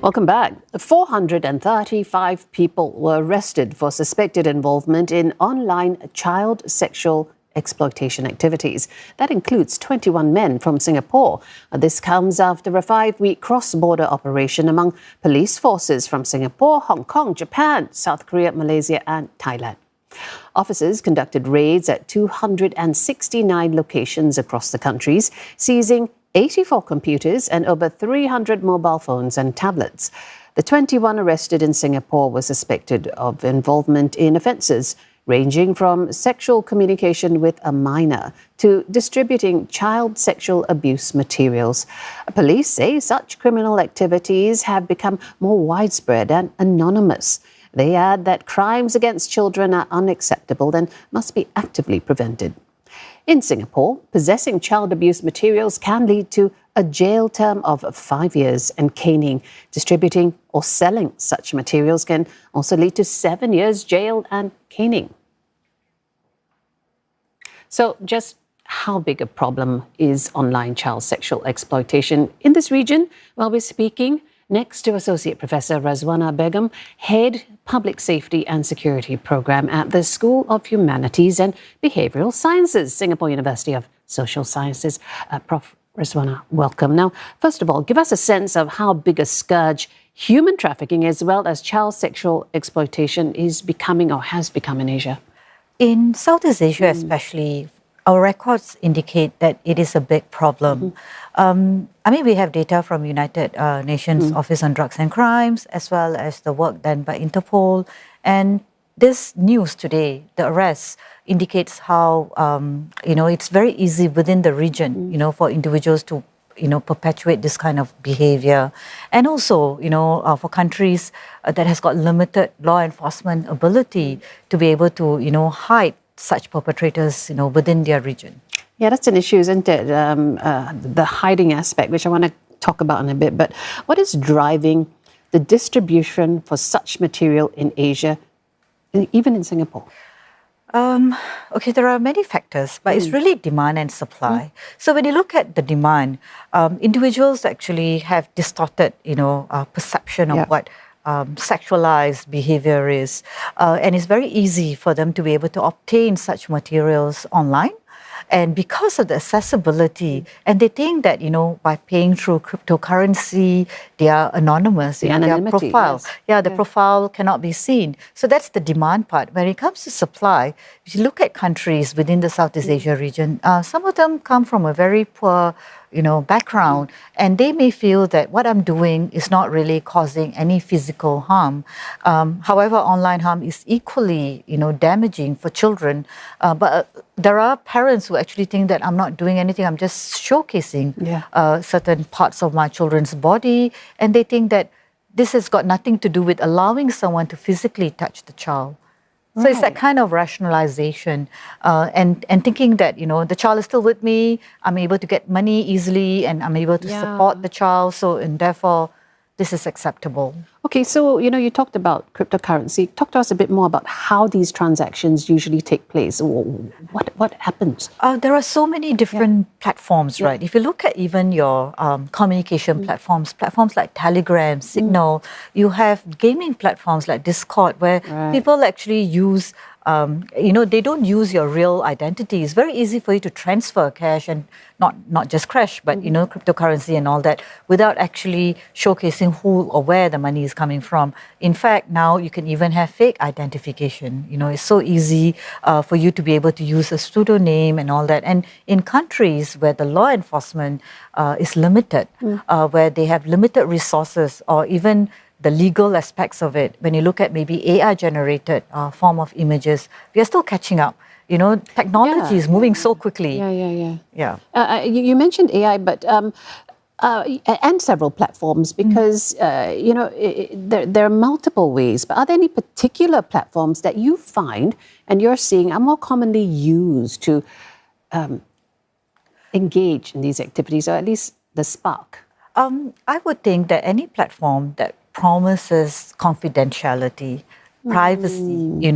Welcome back. 435 people were arrested for suspected involvement in online child sexual exploitation activities. That includes 21 men from Singapore. This comes after a 5-week cross-border operation among police forces from Singapore, Hong Kong, Japan, South Korea, Malaysia and Thailand. Officers conducted raids at 269 locations across the countries, seizing 84 computers and over 300 mobile phones and tablets. The 21 arrested in Singapore were suspected of involvement in offences ranging from sexual communication with a minor to distributing child sexual abuse materials. Police say such criminal activities have become more widespread and anonymous. They add that crimes against children are unacceptable and must be actively prevented. In Singapore, possessing child abuse materials can lead to a jail term of 5 years and caning. Distributing or selling such materials can also lead to 7 years jail and caning. So just how big a problem is online child sexual exploitation in this region? Well, we're speaking next to Associate Professor Razwana Begum, Head Public Safety and Security Program at the School of Humanities and Behavioural Sciences, Singapore University of Social Sciences. Prof. Razwana, welcome. Now, first of all, give us a sense of how big a scourge human trafficking as well as child sexual exploitation is becoming or has become in Asia. In Southeast Asia especially, our records indicate that it is a big problem. We have data from United Nations Office on Drugs and Crimes, as well as the work done by Interpol. And this news today, the arrest, indicates how, it's very easy within the region, for individuals to, perpetuate this kind of behavior. And also, for countries that has got limited law enforcement ability to be able to, hide such perpetrators, within their region. Yeah, that's an issue, isn't it? The hiding aspect, which I want to talk about in a bit. But what is driving the distribution for such material in Asia, even in Singapore? There are many factors, but it's really demand and supply. So when you look at the demand, individuals actually have distorted, perception of what sexualized behavior is. And it's very easy for them to be able to obtain such materials online. And because of the accessibility, and they think that, by paying through cryptocurrency, they are anonymous. Their profile. Yes. The profile cannot be seen. So that's the demand part. When it comes to supply, if you look at countries within the Southeast Asia region, some of them come from a very poor background, and they may feel that what I'm doing is not really causing any physical harm. However, online harm is equally, damaging for children. But there are parents who actually think that I'm not doing anything, I'm just showcasing certain parts of my children's body, and they think that this has got nothing to do with allowing someone to physically touch the child. So it's that kind of rationalization and thinking that, the child is still with me, I'm able to get money easily and I'm able to support the child. So, and therefore, this is acceptable. Okay, so, you talked about cryptocurrency. Talk to us a bit more about how these transactions usually take place. What happens? There are so many different platforms, right? If you look at even your communication platforms like Telegram, Signal, you have gaming platforms like Discord where people actually use they don't use your real identity. It's very easy for you to transfer cash and not just cash, but cryptocurrency and all that without actually showcasing who or where the money is coming from. In fact, now you can even have fake identification. It's so easy for you to be able to use a pseudonym and all that. And in countries where the law enforcement is limited, where they have limited resources or even the legal aspects of it, when you look at maybe AI-generated form of images, we are still catching up. Technology is moving so quickly. You mentioned AI, but and several platforms because there are multiple ways. But are there any particular platforms that you find and you're seeing are more commonly used to engage in these activities, or at least the spark? I would think that any platform that promises confidentiality privacy,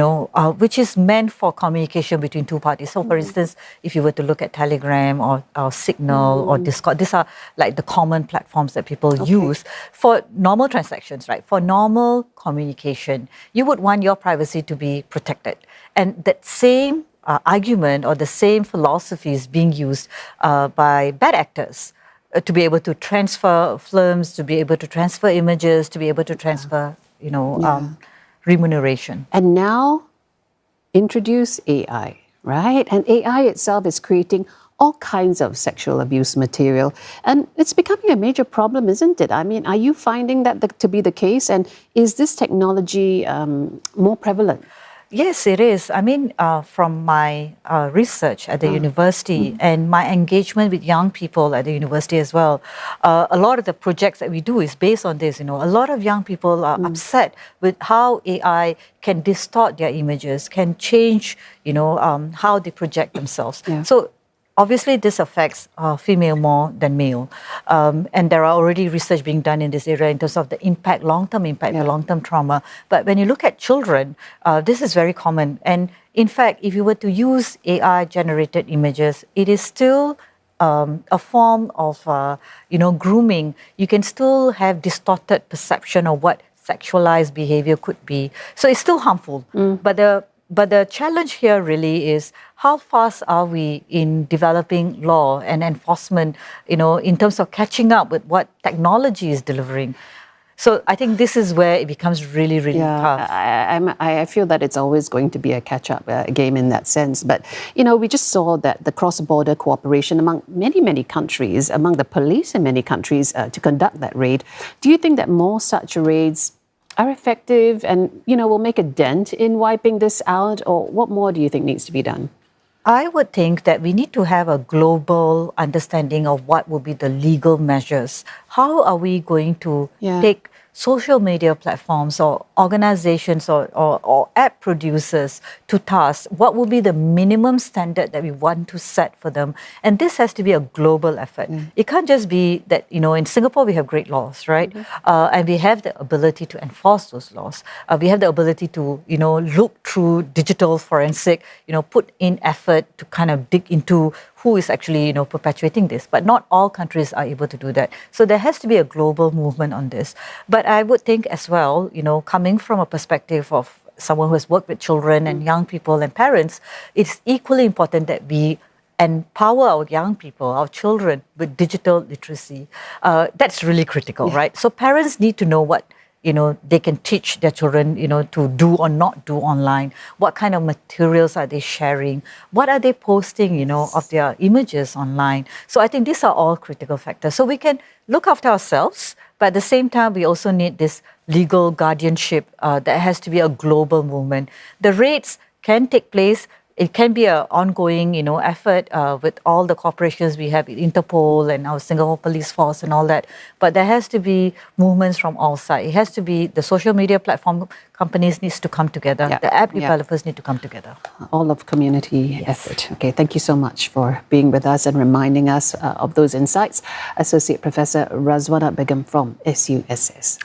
which is meant for communication between two parties. So, for instance, if you were to look at Telegram or Signal or Discord, these are like the common platforms that people use for normal transactions, right? For normal communication, you would want your privacy to be protected. And that same argument or the same philosophy is being used by bad actors to be able to transfer films, to be able to transfer images, to be able to transfer, remuneration. And now introduce AI, right? And AI itself is creating all kinds of sexual abuse material. And it's becoming a major problem, isn't it? I mean, are you finding that to be the case? And is this technology more prevalent? Yes, it is. I mean, from my research at the university and my engagement with young people at the university as well, a lot of the projects that we do is based on this. A lot of young people are upset with how AI can distort their images, can change, how they project themselves. So obviously, this affects female more than male. And there are already research being done in this area in terms of the impact, long-term impact, the long-term trauma. But when you look at children, this is very common. And in fact, if you were to use AI-generated images, it is still a form of, grooming. You can still have distorted perception of what sexualized behavior could be. So it's still harmful. But the challenge here really is how fast are we in developing law and enforcement, in terms of catching up with what technology is delivering. So I think this is where it becomes really, really tough. I feel that it's always going to be a catch-up game in that sense. But, we just saw that the cross-border cooperation among many, many countries, among the police in many countries to conduct that raid. Do you think that more such raids are effective and, will make a dent in wiping this out? Or what more do you think needs to be done? I would think that we need to have a global understanding of what will be the legal measures. How are we going to take social media platforms or organizations or app producers to task? What will be the minimum standard that we want to set for them? And this has to be a global effort. It can't just be that, in Singapore we have great laws, right? And we have the ability to enforce those laws. We have the ability to, look through digital forensic, put in effort to kind of dig into who is actually, perpetuating this. But not all countries are able to do that. So there has to be a global movement on this. But I would think as well, coming from a perspective of someone who has worked with children and young people and parents, it's equally important that we empower our young people, our children, with digital literacy. That's really critical, right? So parents need to know what they can teach their children, to do or not do online. What kind of materials are they sharing? What are they posting, of their images online? So I think these are all critical factors. So we can look after ourselves, but at the same time, we also need this legal guardianship that has to be a global movement. The raids can take place. It can be an ongoing, effort with all the corporations we have, Interpol and our Singapore Police Force and all that. But there has to be movements from all sides. It has to be the social media platform companies needs to come together. The app developers need to come together. All of community effort. Okay, thank you so much for being with us and reminding us of those insights. Associate Professor Razwana Begum from SUSS.